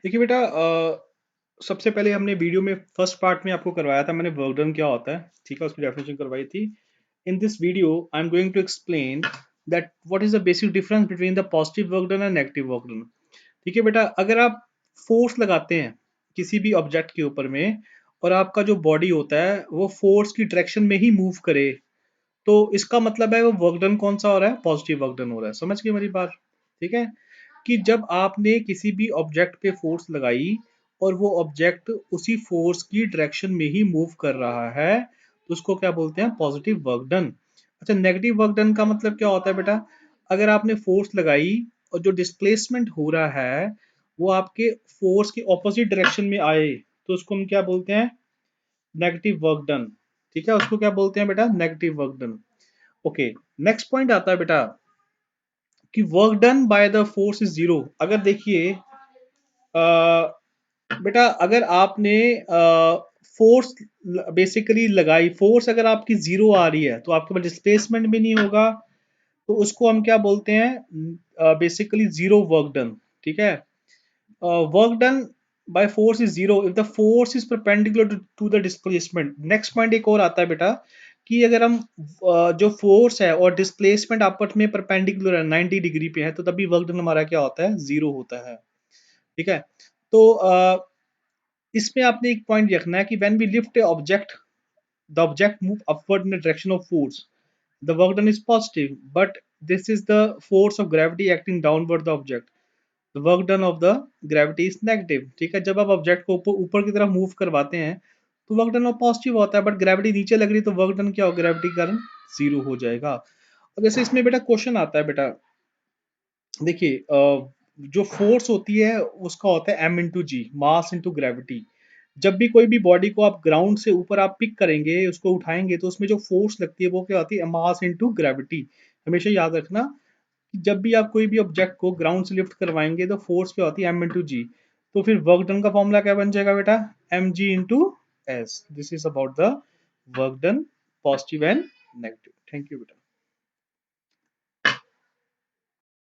देखिए बेटा, सबसे पहले हमने वीडियो में फर्स्ट पार्ट में आपको करवाया था, मैंने वर्क डन क्या होता है, ठीक है, उसकी डेफिनेशन करवाई थी। In this video I am going to explain that what is the basic difference between the positive work done and negative work done. ठीक है बेटा, अगर आप फोर्स लगाते हैं किसी भी ऑब्जेक्ट के ऊपर में और आपका जो बॉडी होता है वो फोर्स की डायरेक्शन में ही मूव करे, तो इसका मतलब है वो वर्क डन कौन सा हो रहा है, पॉजिटिव वर्क डन हो रहा है। समझ गए मेरी बात? ठीक है, कि जब आपने किसी भी ऑब्जेक्ट पे फोर्स लगाई और वो ऑब्जेक्ट उसी फोर्स की डायरेक्शन में ही मूव कर रहा है, तो उसको क्या बोलते हैं, पॉजिटिव वर्क डन। अच्छा, नेगेटिव वर्क डन का मतलब क्या होता है बेटा, अगर आपने फोर्स लगाई और जो डिस्प्लेसमेंट हो रहा है वो आपके फोर्स के ऑपोजिट डायरेक्शन में आए, तो उसको हम क्या बोलते हैं, नेगेटिव वर्क डन। ठीक है, उसको क्या बोलते हैं बेटा, negative work done. Okay, next point आता है बेटा कि work done by the force is zero. अगर देखिए बेटा, अगर आपने फोर्स बेसिकली लगाई, फोर्स अगर आपकी जीरो आ रही है तो आपके पास डिस्प्लेसमेंट भी नहीं होगा, तो उसको हम क्या बोलते हैं, बेसिकली जीरो वर्क डन। ठीक है, work done by force is zero if the force is perpendicular to the displacement. Next point एक और आता है बेटा कि अगर हम जो फोर्स है और डिस्प्लेसमेंट आपस में परपेंडिकुलर है, 90 डिग्री पे है, तो तभी वर्क डन हमारा क्या होता है, जीरो होता है। ठीक है, तो इसमें आपने एक पॉइंट रखना है कि when we lift a object, the object move upward in the direction of force, the work done is positive, but this is the force of gravity acting downward the object, the work done of the gravity is negative. ठीक है, जब आप object को ऊपर ऊपर की तरफ move करवाते हैं तो वर्क डन पॉजिटिव होता है, बट ग्रेविटी नीचे लग रही है तो वर्क डन क्या हो, ग्रेविटी के कारण जीरो हो जाएगा। अब जैसे इसमें बेटा क्वेश्चन आता है बेटा, देखिए जो फोर्स होती है उसका होता है m इंटू जी, मास इंटू ग्रेविटी। जब भी कोई भी बॉडी को आप ग्राउंड से ऊपर आप पिक करेंगे, उसको उठाएंगे, तो उसमें जो फोर्स लगती है वो क्या होती है, मास इंटू ग्रेविटी। हमेशा याद रखना कि जब भी आप कोई भी ऑब्जेक्ट को ग्राउंड से लिफ्ट करवाएंगे तो फोर्स क्या होती है, m इंटू जी। तो फिर वर्क डन का फॉर्मूला क्या बन जाएगा बेटा, M G into S. This is about the work done, positive and negative. Thank you बेटा।